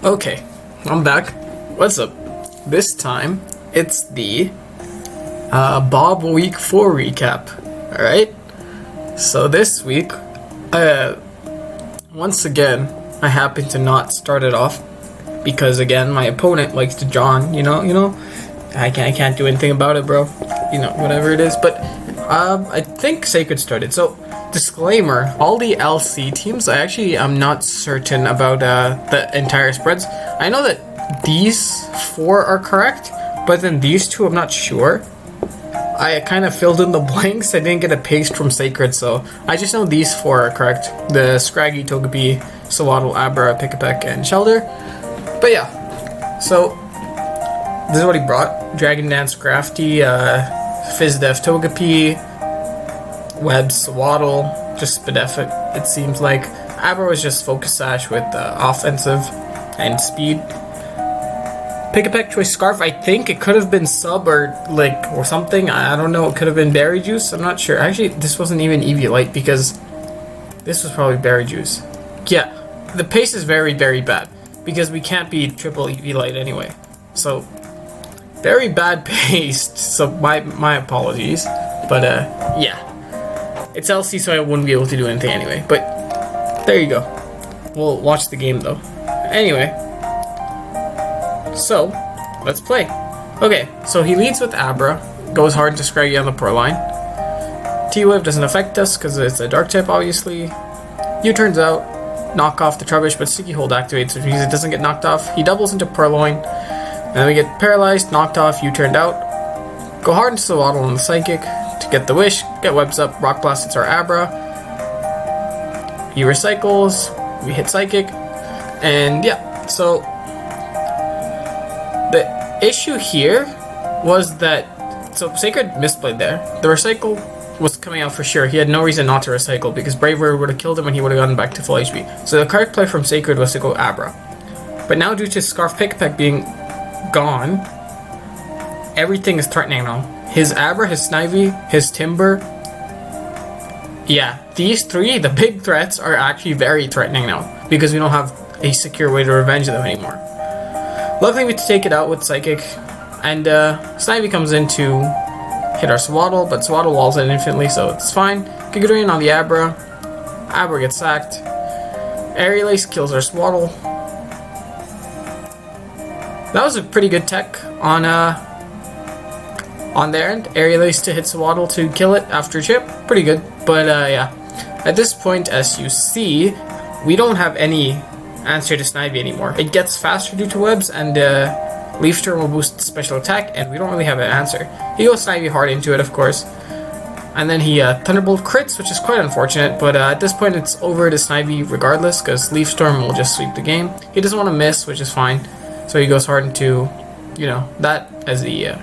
Okay, I'm back. What's up? This time, it's the Bob Week 4 recap. Alright? So this week, once again, I happen to not start it off because again, my opponent likes to John, you know, I can't do anything about it, bro. You know, whatever it is, but I think Sacred started. So, disclaimer, all the LC teams, I'm not certain about the entire spreads. I know that these 4 are correct, but then these 2 I'm not sure. I kind of filled in the blanks. I didn't get a paste from Sacred, so I just know these 4 are correct. The Scraggy, Togepi, Sawaddle, Abra, Pick-a-Peck, and Shelter. But yeah, so this is what he brought. Dragon Dance, Crafty, Fizdef, Togepi, Web, Sawaddle, just Spadef it seems like. Abra was just Focus Sash with offensive and speed. Pick-a-Peck, Choice Scarf, I think it could have been Sub or something. I don't know, it could have been Berry Juice, I'm not sure. Actually, this wasn't even Eviolite because this was probably Berry Juice. Yeah, the pace is very, very bad because we can't be triple Eviolite anyway. So, very bad pace, so my apologies. But yeah. It's LC, so I wouldn't be able to do anything anyway. But there you go. We'll watch the game though. Anyway, so let's play. Okay, so he leads with Abra, goes hard into Scraggy on the Purrloin. T-Wave doesn't affect us because it's a Dark type, obviously. U-turns out, knock off the Trubbish, but Sticky Hold activates, which means it doesn't get knocked off. He doubles into Purrloin, and then we get paralyzed, knocked off, U-turned out. Go hard into Sawaddle on the Psychic to get the Wish, get Webs up, Rock Blast hits our Abra. He recycles, we hit Psychic, and yeah, so the issue here was that, so Sacred misplayed there. The recycle was coming out for sure. He had no reason not to recycle because Bravery would have killed him and he would have gotten back to full HP. So the correct play from Sacred was to go Abra. But now due to Scarf Pick-a-Peck being gone, everything is threatening now. His Abra, his Snivy, his Timber. Yeah, these 3, the big threats, are actually very threatening now because we don't have a secure way to revenge them anymore. Luckily, we take it out with Psychic, and Snivy comes in to hit our Sawaddle, but Sawaddle walls it infinitely, so it's fine. Gigadorian on the Abra. Abra gets sacked. Aerial Ace kills our Sawaddle. That was a pretty good tech on their end. Aerial Ace to hit Sawaddle to kill it after chip. Pretty good. But yeah. At this point, as you see, we don't have any answer to Snivy anymore. It gets faster due to Webs, and Leaf Storm will boost special attack, and we don't really have an answer. He goes Snivy hard into it, of course. And then he Thunderbolt crits, which is quite unfortunate, but at this point it's over to Snivy regardless, because Leaf Storm will just sweep the game. He doesn't want to miss, which is fine. So he goes hard into, that as the...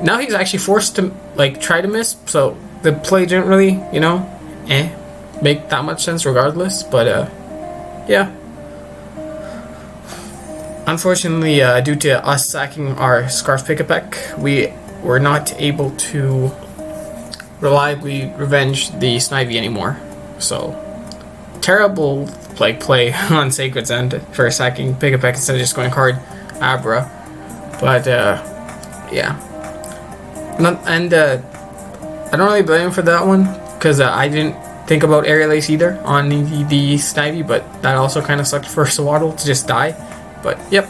Now he's actually forced to, try to miss, so the play didn't really, make that much sense regardless, but, yeah. Unfortunately, due to us sacking our Scarf Pick-a-Peck, we were not able to reliably revenge the Snivy anymore. So, terrible play on Sacred's end for sacking Pick-a-Peck instead of just going hard Abra. But, yeah. I don't really blame him for that one, because I didn't think about Aerial Ace either on the Snivy, but that also kind of sucked for Sawaddle to just die. But, yep.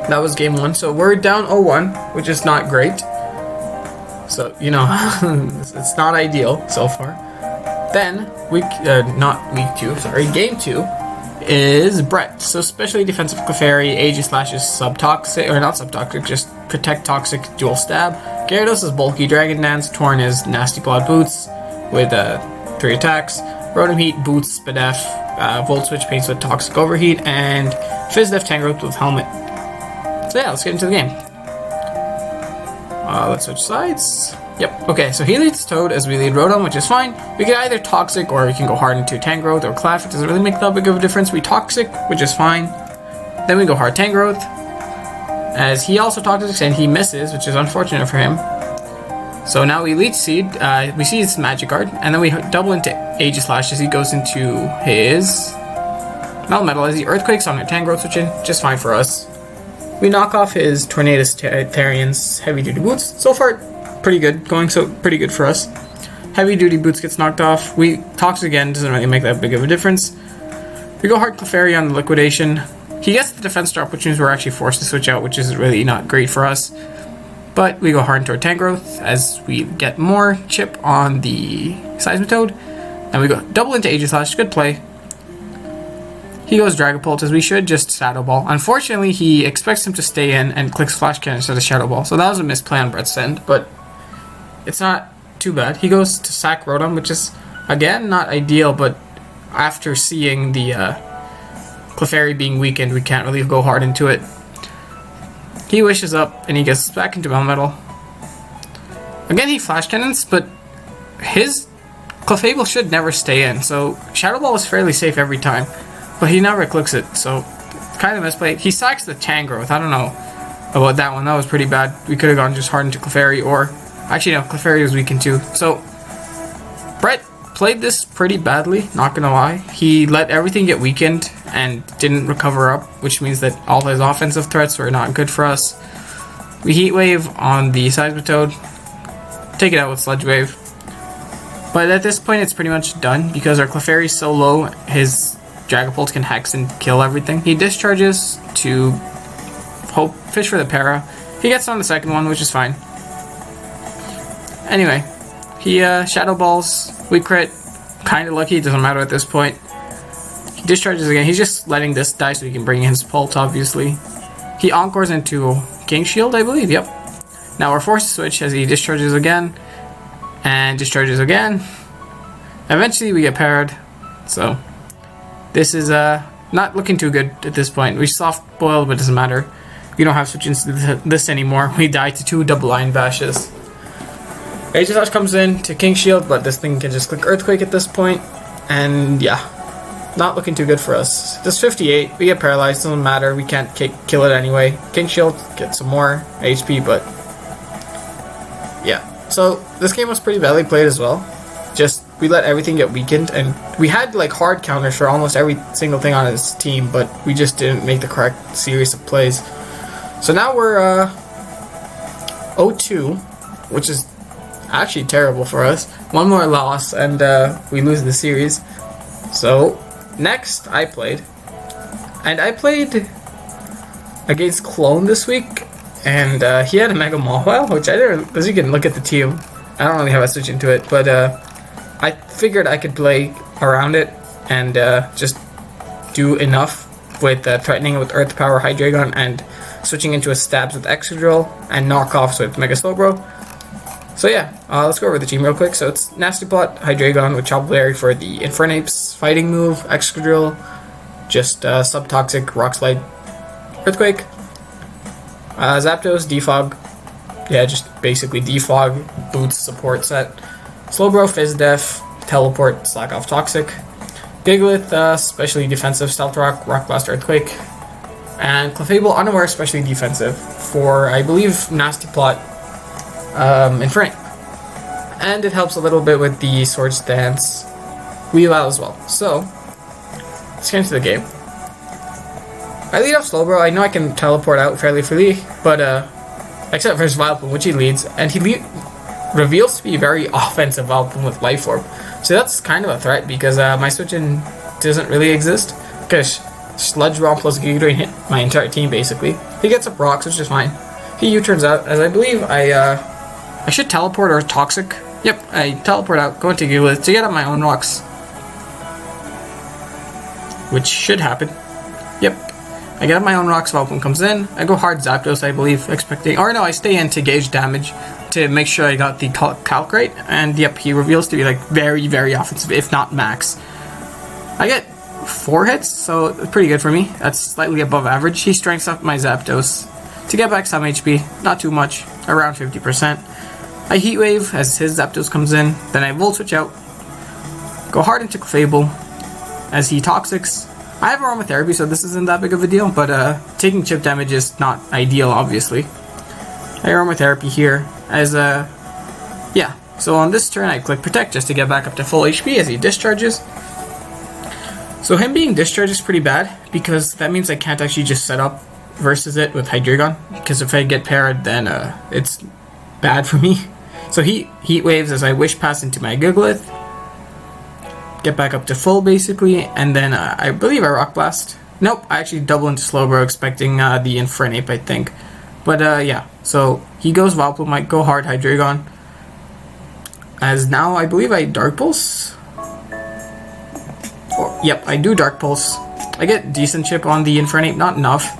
That was game 1. So, we're down 0-1, which is not great. So, it's not ideal so far. Then, game 2 is Brett. So, specially defensive Clefairy, Aegislash is subtoxic, or not subtoxic, just protect toxic, dual stab. Gyarados is bulky, Dragon Dance, Torn is Nasty Clawed Boots with 3 attacks. Rotom Heat, Boots, Spadef, Volt Switch, Paints with Toxic Overheat, and Fizdef Tangrowth with Helmet. So yeah, let's get into the game. Let's switch sides. Yep, okay, so he leads Toad as we lead Rotom, which is fine. We can either Toxic or we can go hard into Tangrowth or Clash. It doesn't really make that big of a difference. We Toxic, which is fine. Then we go hard Tangrowth, as he also Toxics and he misses, which is unfortunate for him. So now we Leech Seed, we see his Magic Guard, and then we double into Aegislash as he goes into his Metal as he Earthquakes on their Tangrowth switch in, just fine for us. We knock off his Tornadus Therian's Heavy Duty Boots. So far, pretty good. Going pretty good for us. Heavy Duty Boots gets knocked off. We Toxic again, doesn't really make that big of a difference. We go hard Clefairy on the Liquidation. He gets the defense drop, which means we're actually forced to switch out, which is really not great for us. But we go hard into our Tangrowth as we get more chip on the Seismitoad. And we go double into Aegislash. Good play. He goes Dragapult as we should just Shadow Ball. Unfortunately, he expects him to stay in and clicks Flash Cannon instead of Shadow Ball. So that was a misplay on Brett's end, but it's not too bad. He goes to sack Rotom, which is, again, not ideal, but after seeing the Clefairy being weakened, we can't really go hard into it. He wishes up, and he gets back into Melmetal. Again, he Flash Cannons, but his Clefable should never stay in, so Shadow Ball is fairly safe every time, but he never clicks it, so kind of misplayed. He sacks the Tangrowth. I don't know about that one. That was pretty bad. We could have gone just hard into Clefairy, or actually no, Clefairy was weakened too. So Brett played this pretty badly, not gonna lie. He let everything get weakened and didn't recover up, which means that all his offensive threats were not good for us. We Heat Wave on the Seismitoad, take it out with Sludge Wave. But at this point it's pretty much done because our Clefairy is so low, his Dragapult can Hex and kill everything. He discharges to hope fish for the Para. He gets on the second one, which is fine. Anyway, he Shadow Balls, we crit, kind of lucky, it doesn't matter at this point. He discharges again, he's just letting this die so he can bring in his Pult, obviously. He Encores into King Shield, I believe, yep. Now we're forced to switch as he discharges again, and discharges again. Eventually we get paired, so this is not looking too good at this point. We soft boiled, but it doesn't matter. We don't have switch-ins to this anymore. We die to 2 double line bashes. Aegislash comes in to King Shield, but this thing can just click Earthquake at this point, and yeah, not looking too good for us. This 58, we get paralyzed, doesn't matter, we can't kill it anyway. King Shield gets some more HP, but yeah. So this game was pretty badly played as well. Just, we let everything get weakened, and we had like hard counters for almost every single thing on his team, but we just didn't make the correct series of plays. So now we're 0-2, which is actually terrible for us. One more loss and we lose the series. So next I played against Clone this week, and he had a Mega Mawile, which I didn't, as you can look at the team, I don't really have a switch into it, but I figured I could play around it and just do enough with threatening with Earth Power Hydreigon and switching into a Stabs with Excadrill and knockoffs with Mega Slowbro. So yeah, let's go over the team real quick. So it's Nasty Plot, Hydreigon with Chople Berry for the Infernape's fighting move, Excadrill, just Subtoxic, Rock Slide, Earthquake, Zapdos, Defog, yeah, just basically Defog, Boots support set, Slowbro, Fizz Def, Teleport, Slack Off Toxic, Gigalith, especially defensive, Stealth Rock, Rock Blast, Earthquake, and Clefable, Unaware, especially defensive for, I believe, Nasty Plot, Infernape. And it helps a little bit with the Swords Dance Weavile as well. So, let's get into the game. I lead off Slowbro. I know I can teleport out fairly freely, but except for his Vileplume, which he leads, and he reveals to be very offensive Vileplume with Life Orb. So that's kind of a threat because my switch-in doesn't really exist, because Sludge Bomb plus Giga Drain hit my entire team basically. He gets up Rocks, which is fine. He U-turns out, as I believe I should teleport or Toxic. Yep, I teleport out, go into Gigalith to get up my own Rocks, which should happen. Yep, I get up my own Rocks, Vileplume comes in, I go hard Zapdos, I believe, expecting, or no, I stay in to gauge damage to make sure I got the calc right, and yep, he reveals to be like very, very offensive, if not max. I get 4 hits, so pretty good for me. That's slightly above average. He strengths up my Zapdos to get back some HP, not too much, around 50%. I Heat Wave as his Zapdos comes in, then I Volt Switch out, go hard into Clefable as he Toxics. I have Aromatherapy, so this isn't that big of a deal, but taking chip damage is not ideal, obviously. I Aromatherapy here as yeah, so on this turn I click Protect just to get back up to full HP as he discharges. So him being discharged is pretty bad, because that means I can't actually just set up versus it with Hydreigon, because if I get parried, then it's bad for me. So he Heat Waves as I Wish Pass into my Gigalith, get back up to full basically, and then I believe I Rock Blast. Nope, I actually double into Slowbro expecting the Infernape, I think. But yeah, so he goes Vileplume, might go hard Hydreigon. As now I believe I Dark Pulse. Yep, I do Dark Pulse. I get decent chip on the Infernape, not enough.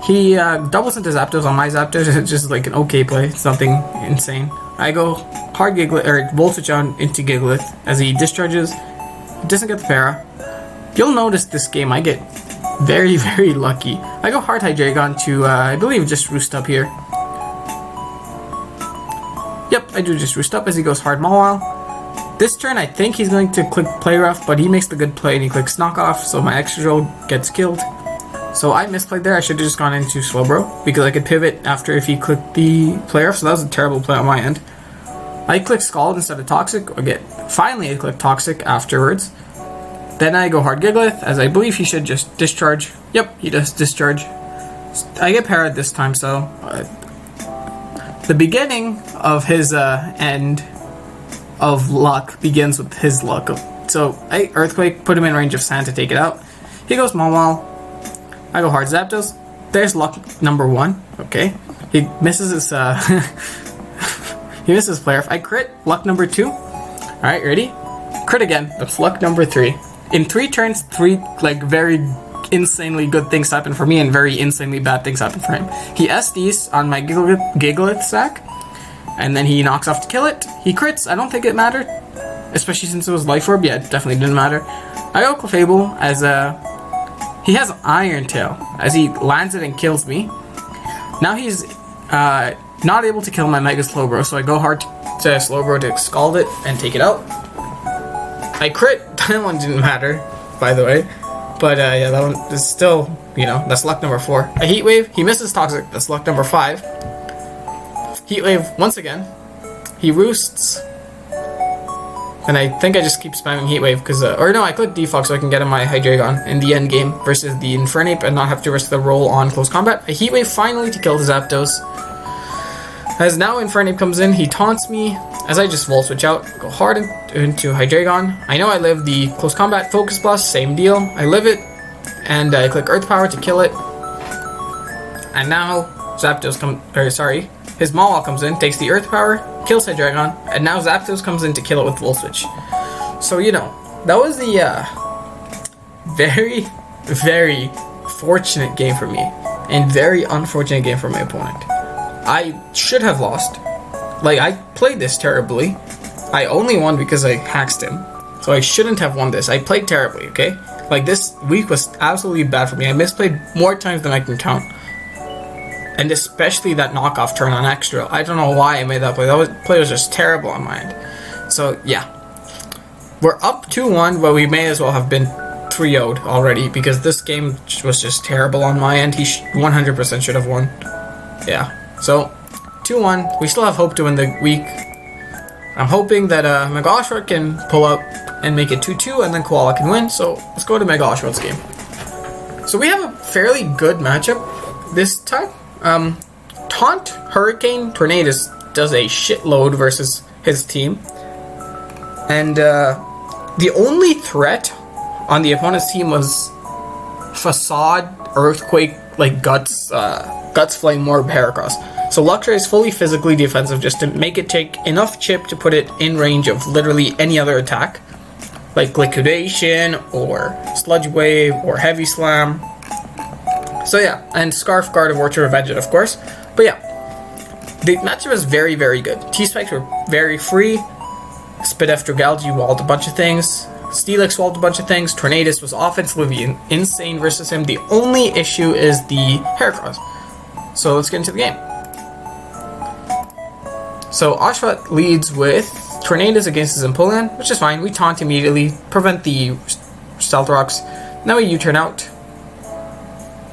He doubles into Zapdos on my Zapdos, it's just like an okay play, it's nothing insane. I go hard Gigalith, or Volt Switch on into Gigalith as he discharges. He doesn't get the Para. You'll notice this game I get very, very lucky. I go hard Hydreigon to, I believe, just Roost Up here. Yep, I do just Roost Up as he goes hard Mawile. This turn, I think he's going to click Play Rough, but he makes the good play and he clicks Knock Off, so my extra roll gets killed. So I misplayed there. I should have just gone into Slowbro, because I could pivot after if he clicked the Play Rough, so that was a terrible play on my end. I click Scald instead of Toxic. Finally I click Toxic afterwards. Then I go hard Gigalith, as I believe he should just discharge. Yep, he does discharge. I get parried this time, so the beginning of his end of luck begins with his luck. So I Earthquake, put him in range of Sand to take it out. He goes Mawile. I go hard Zapdos. There's luck number 1. Okay, he misses his he misses player. I crit luck number 2. All right, ready? Crit again. That's luck number 3. In 3 turns, 3 like very insanely good things happen for me, and very insanely bad things happen for him. He SDs on my Gigalith sack, and then he knocks off to kill it. He crits. I don't think it mattered, especially since it was Life Orb. Yeah, it definitely didn't matter. I go Clefable as he has Iron Tail as he lands it and kills me. Now he's not able to kill my Mega Slowbro, so I go hard to Slowbro to Scald it and take it out. I crit. That one didn't matter, by the way. But yeah, that one is still, you know, that's luck number 4. A Heat Wave. He misses Toxic. That's luck number 5. Heat Wave once again. He roosts. And I think I just keep spamming Heat Wave because, or no, I click Defog so I can get in my Hydreigon in the end game versus the Infernape and not have to risk the roll on close combat. A Heat Wave finally to kill the Zapdos. As now Infernape comes in, he taunts me as I just Volt Switch out, go hard into Hydreigon. I know I live the close combat Focus Blast, same deal. I live it, and I click Earth Power to kill it. And now Zapdos his Mawile comes in, takes the Earth Power, kills Hydreigon, and now Zapdos comes in to kill it with Volt Switch. So, you know, that was the very, very fortunate game for me, and very unfortunate game for my opponent. I should have lost. Like, I played this terribly. I only won because I haxed him. So I shouldn't have won this. I played terribly, okay? Like, this week was absolutely bad for me. I misplayed more times than I can count. And especially that knockoff turn on extra. I don't know why I made that play. Play was just terrible on my end. So, yeah. We're up 2-1, but we may as well have been 3-0'd already, because this game was just terrible on my end. He 100% should have won. Yeah. So, 2-1. We still have hope to win the week. I'm hoping that Mega Oshawott can pull up and make it 2-2, and then Koala can win. So, let's go to Mega Oshawott's game. So, we have a fairly good matchup this time. Taunt, Hurricane, Tornadus does a shitload versus his team. And the only threat on the opponent's team was Facade, Earthquake, like Guts Flame Morb, Heracross. So Luxray is fully physically defensive just to make it take enough chip to put it in range of literally any other attack. Like Liquidation, or Sludge Wave, or Heavy Slam. So yeah, and Scarf Guard of Orchard Revenge it, of course. But yeah, the matchup was very, very good. T-Spikes were very free. Spidef Dragalge walled a bunch of things. Steelix walled a bunch of things. Tornadus was offensively insane versus him. The only issue is the Heracross. So let's get into the game. So Oshawott leads with Tornadus against his Empoleon, which is fine. We taunt immediately, prevent the Stealth Rocks. Now we U-turn out.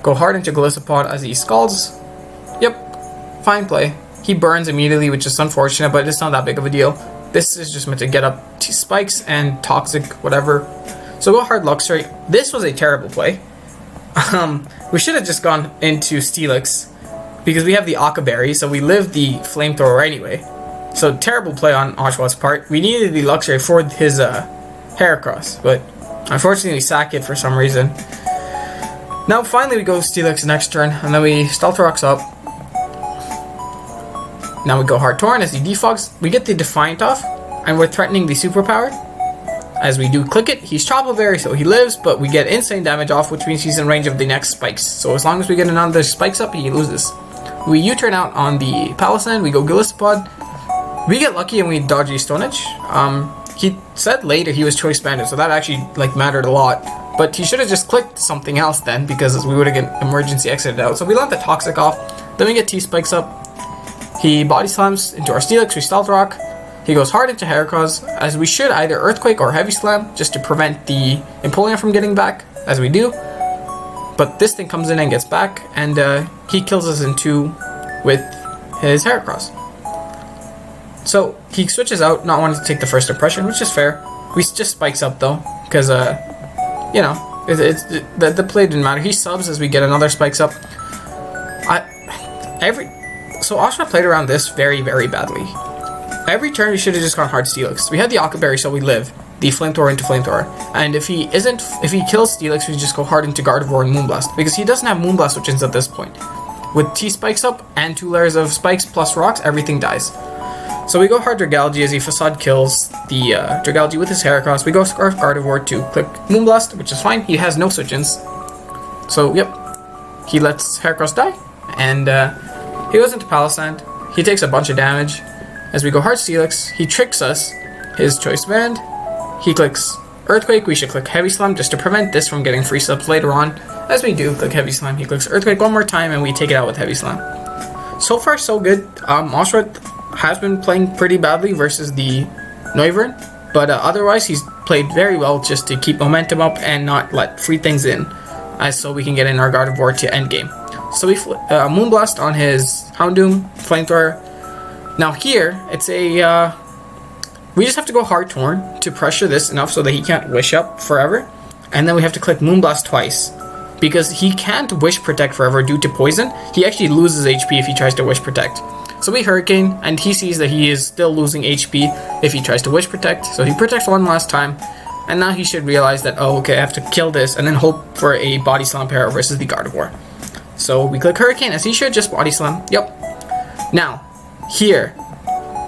Go hard into Golisopod as he Scalds. Yep, fine play. He burns immediately, which is unfortunate, but it's not that big of a deal. This is just meant to get up to Spikes and Toxic, whatever. So go hard Luxray. This was a terrible play. We should have just gone into Steelix because we have the Aqua Berry, so we live the Flamethrower anyway. So terrible play on Oshawtt's part. We needed the Luxray for his Heracross, but unfortunately we sack it for some reason. Now finally we go Steelix next turn, and then we Stealth Rocks up. Now we go hard Torn as he defogs. We get the Defiant off, and we're threatening the Superpower. As we do click it, he's Chople Berry, so he lives, but we get insane damage off, which means he's in range of the next spikes. So as long as we get another spikes up, he loses. We U-turn out on the Palisand, we go Gillespod. We get lucky and we dodge a Stone Edge. He said later he was Choice Banded, so that actually mattered a lot. But he should have just clicked something else then, because we would have get emergency exited out. So we let the Toxic off, then we get T-Spikes up. He Body Slams into our Steelix, we Stealth Rock. He goes hard into Heracross, as we should either Earthquake or Heavy Slam, just to prevent the Empoleon from getting back, as we do. But this thing comes in and gets back, and he kills us in 2 with his Heracross. So he switches out, not wanting to take the first impression, which is fair. We just spikes up though, because you know, the play didn't matter. He subs as we get another spikes up. So Oshawott played around this very, very badly. Every turn we should have just gone hard Steelix. We had the Aqua Berry, so we live the Flamethrower into Flamethrower. And if he kills Steelix, we just go hard into Gardevoir and Moonblast, because he doesn't have Moonblast switch-ins at this point. With T spikes up and 2 layers of spikes plus rocks, everything dies. So we go hard Dragalge as he Facade kills the Dragalge with his Heracross. We go Scarf Gardevoir to click Moonblast, which is fine. He has no switch-ins. So, yep. He lets Heracross die. And he goes into Palisand. He takes a bunch of damage. As we go hard Steelix, he tricks us. His Choice Band. He clicks Earthquake. We should click Heavy Slam just to prevent this from getting free subs later on. As we do click Heavy Slam, he clicks Earthquake one more time and we take it out with Heavy Slam. So far, so good. Oshawott has been playing pretty badly versus the Noivern, but otherwise he's played very well just to keep momentum up and not let free things in, so we can get in our Gardevoir to endgame. So we Moonblast on his Houndoom, Flamethrower. Now here, it's a, we just have to go hard Torn to pressure this enough so that he can't Wish Up forever, and then we have to click Moonblast twice. Because he can't Wish Protect forever due to poison, he actually loses HP if he tries to Wish Protect. So we Hurricane, and he sees that he is still losing HP if he tries to Wish Protect, so he protects one last time, and now he should realize that, oh, okay, I have to kill this, and then hope for a Body Slam pair versus the Gardevoir. So we click Hurricane, as he should just Body Slam. Yep. Now, here,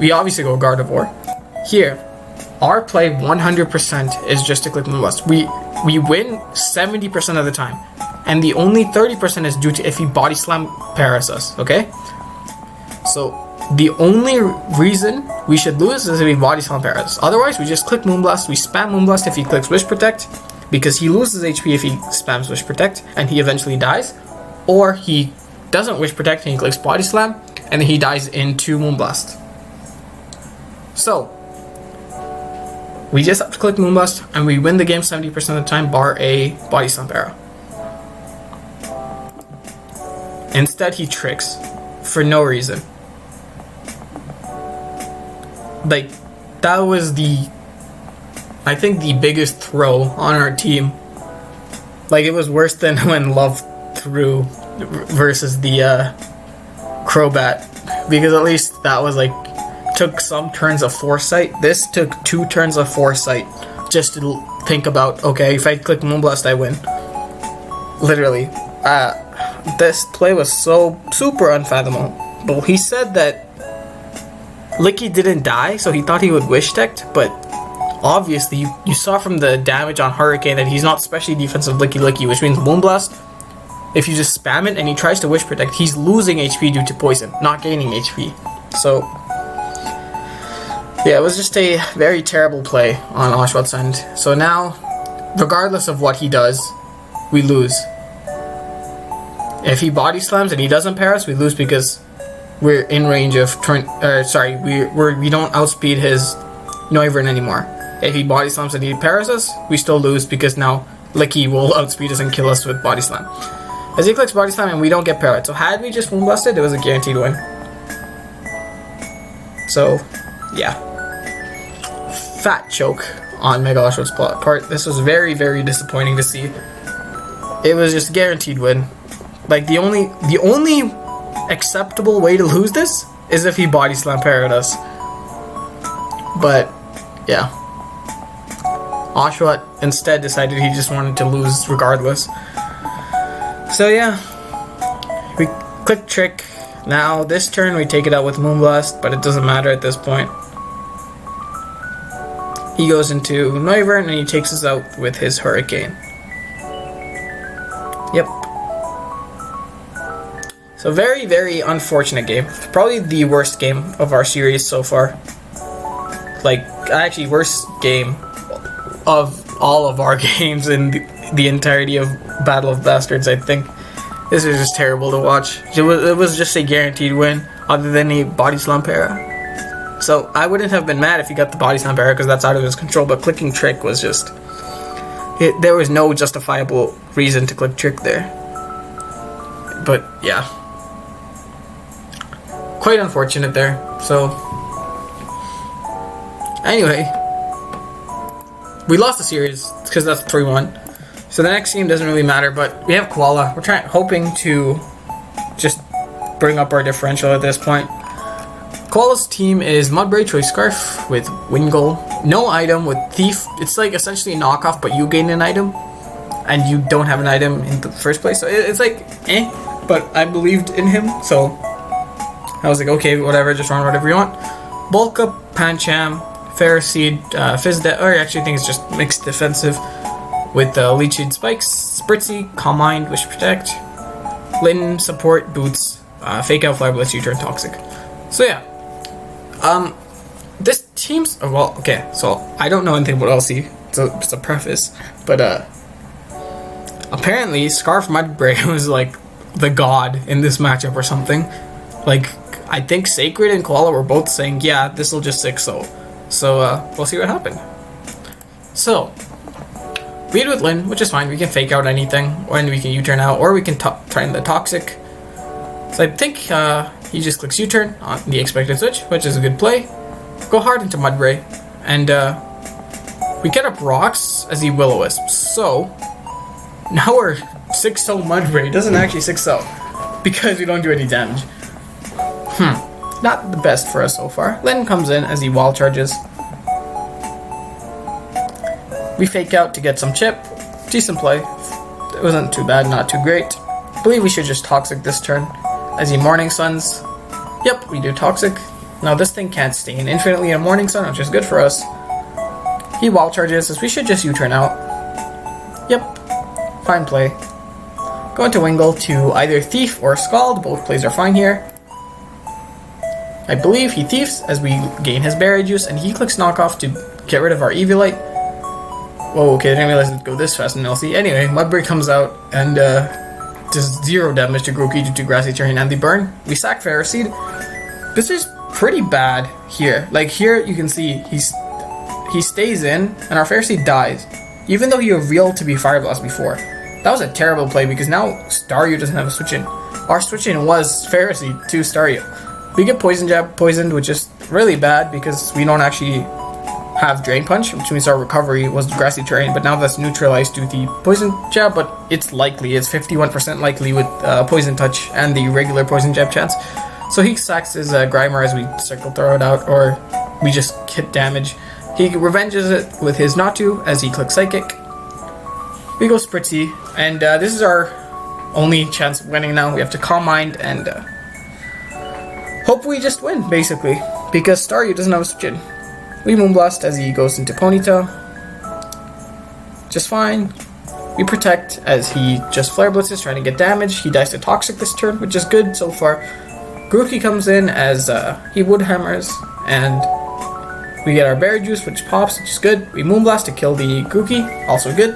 we obviously go Gardevoir. Here, our play 100% is just to click Moonblast. We win 70% of the time, and the only 30% is due to if he Body Slam pairs us, okay? So, the only reason we should lose is if he Body Slam pairs us. Otherwise, we just click Moonblast, we spam Moonblast if he clicks Wish Protect, because he loses HP if he spams Wish Protect, and he eventually dies. Or he doesn't Wish Protect and he clicks Body Slam, and then he dies into Moonblast. So, we just have to click Moonblast, and we win the game 70% of the time, bar a Body Slam arrow. Instead, he tricks. For no reason. Like, that was I think the biggest throw on our team. Like, it was worse than when Love threw versus the Crobat. Because at least that was took some turns of foresight. This took 2 turns of foresight just to think about, okay, if I click Moonblast, I win. Literally. This play was so super unfathomable. He said that Licky didn't die, so he thought he would Wish Protect, but obviously you saw from the damage on Hurricane that he's not specially defensive Licky, which means Moonblast, if you just spam it and he tries to Wish Protect, he's losing HP due to poison, not gaining HP. So, yeah, it was just a very terrible play on Oshawott's end. So now, regardless of what he does, we lose. If he Body Slams and he doesn't pair us, we lose because we're in range of we don't outspeed his Noivern anymore. If he Body Slams and he pairs us, we still lose because now Licky will outspeed us and kill us with Body Slam. As he clicks Body Slam and we don't get parried. So had we just Moonblasted, it was a guaranteed win. So, yeah. Fat choke on Mega Oshaw's part. This was very, very disappointing to see. It was just a guaranteed win. Like, the only acceptable way to lose this is if he body slam Paradise. But, yeah. Oshawa instead decided he just wanted to lose regardless. So, yeah. We click Trick. Now, this turn we take it out with Moonblast, but it doesn't matter at this point. He goes into Noivern and he takes us out with his Hurricane. Yep. So very, very unfortunate game. Probably the worst game of our series so far. Like, actually, worst game of all of our games in the entirety of Battle of Bastards, I think. This is just terrible to watch. It was just a guaranteed win, other than a body slam para. So I wouldn't have been mad if he got the body slam para because that's out of his control, but clicking Trick was just... there was no justifiable reason to click Trick there. But, yeah. Quite unfortunate there. So, anyway. We lost the series because that's 3-1. So the next game doesn't really matter, but we have Koala. We're hoping to just bring up our differential at this point. Koala's team is Mudbray, Choice Scarf with Wingull. No item with Thief. It's like essentially a knockoff, but you gain an item. And you don't have an item in the first place. So it's like, but I believed in him. So I was like, okay, whatever, just run whatever you want. Bulk Up, Pancham, Ferroseed, Fizdet, or I actually think it's just mixed defensive. With Leech Seed Spikes, Spritzy, Calm Mind, Wish Protect, Lin, Support, Boots, Fake Out Flare lets you turn Toxic. So yeah. This team's... oh, well, okay, so I don't know anything about LC, so just a preface. But, apparently Scarf Mudbray was, like, the god in this matchup or something. Like, I think Sacred and Koala were both saying, yeah, this will just 6-0. So, we'll see what happened. So... lead with Lin, which is fine. We can fake out anything, and we can U-turn out, or we can try the Toxic. So I think he just clicks U-turn on the expected switch, which is a good play. Go hard into Mudbray, and we get up Rocks as he Will-O-Wisp. So now we're 6-0 Mudbray. Doesn't actually 6-0 because we don't do any damage. Not the best for us so far. Lin comes in as he wall charges. We fake out to get some chip. Decent play. It wasn't too bad, not too great. I believe we should just Toxic this turn. As he Morning Suns. Yep, we do Toxic. Now this thing can't stay in infinitely in Morning Sun, which is good for us. He wall charges, as we should just U-turn out. Yep. Fine play. Go into Wingull to either Thief or Scald. Both plays are fine here. I believe he Thieves as we gain his Berry Juice, and he clicks Knockoff to get rid of our Eviolite. Whoa, okay, I didn't realize it'd go this fast in LC. Anyway, Mudbray comes out and does 0 damage to Grookey due to Grassy Terrain and the burn. We sack Ferroseed. This is pretty bad here. Like, here you can see he stays in, and our Ferroseed dies. Even though he revealed to be Fire Blast before. That was a terrible play, because now Staryu doesn't have a switch-in. Our switch-in was Ferroseed to Staryu. We get Poison Jab poisoned, which is really bad, because we don't actually have Drain Punch, which means our recovery was Grassy Terrain, but now that's neutralized to the Poison Jab, but it's likely, it's 51% likely with Poison Touch and the regular Poison Jab chance. So he sacks his Grimer as we Circle Throw it out, or we just hit damage. He revenges it with his Natu as he clicks Psychic. We go Spritzy, and this is our only chance of winning now. We have to Calm Mind and hope we just win, basically, because Staryu doesn't have a switch in. We Moonblast as he goes into Ponyta. Just fine. We Protect as he just Flare Blitzes trying to get damage. He dies to Toxic this turn, which is good so far. Grookey comes in as he Wood Hammers, and we get our Berry Juice, which pops, which is good. We Moonblast to kill the Grookey, also good.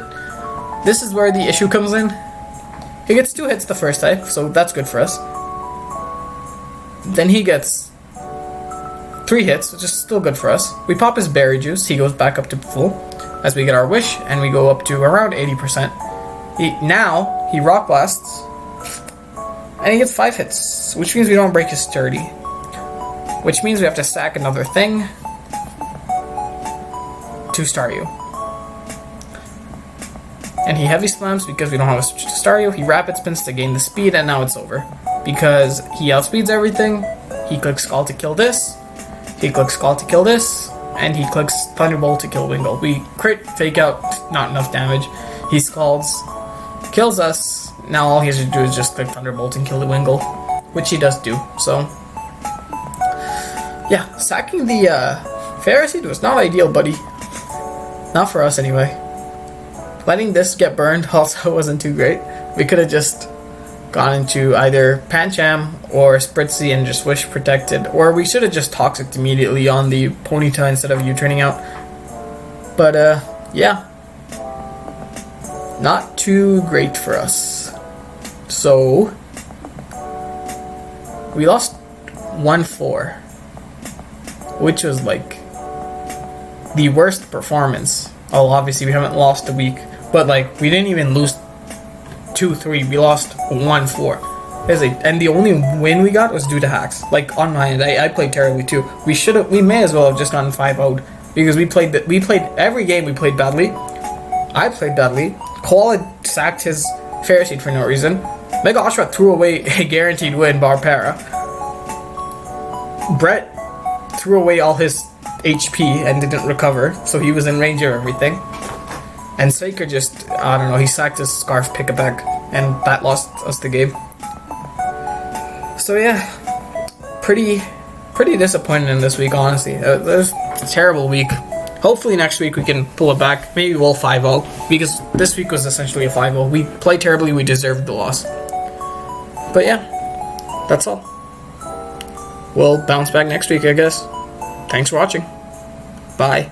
This is where the issue comes in. He gets 2 hits the first time, so that's good for us. Then he gets 3 hits, which is still good for us. We pop his Berry Juice, he goes back up to full, as we get our Wish, and we go up to around 80%. Now, he Rock Blasts, and he gets 5 hits, which means we don't break his Sturdy. Which means we have to sack another thing. to Staryu. And he heavy slams because we don't have a switch to Staryu. He rapid spins to gain the speed, and now it's over. Because he outspeeds everything, he clicks Scald to kill this, he clicks Scald to kill this, and he clicks Thunderbolt to kill Wingull. We crit, fake out, not enough damage. He Scalds, kills us. Now all he has to do is just click Thunderbolt and kill the Wingull, which he does do. So, yeah, sacking the Ferroseed was not ideal, buddy. Not for us, anyway. Letting this get burned also wasn't too great. We could have just gone into either Pancham or Spritzy and just Wish protected, or we should have just Toxiced immediately on the Ponyta instead of U-turning out. But, yeah. Not too great for us. So, we lost 1-4, which was like the worst performance. Oh, obviously we haven't lost a week, but like we didn't even lose 2-3. We lost 1-4. And the only win we got was due to hacks. Like on my end, I played terribly too. We may as well have just gotten 5-0 because we played every game. We played badly. I played badly. Koala sacked his Ferroseed for no reason. Mega Oshawott threw away a guaranteed win, bar para. Brett threw away all his HP and didn't recover, so he was in range of everything. And Saker just, I don't know, he sacked his Scarf Pick-a-Peck, and that lost us the game. So yeah, pretty disappointed in this week, honestly. It was a terrible week. Hopefully next week we can pull it back. Maybe we'll 5-0, because this week was essentially a 5-0. We played terribly, we deserved the loss. But yeah, that's all. We'll bounce back next week, I guess. Thanks for watching. Bye.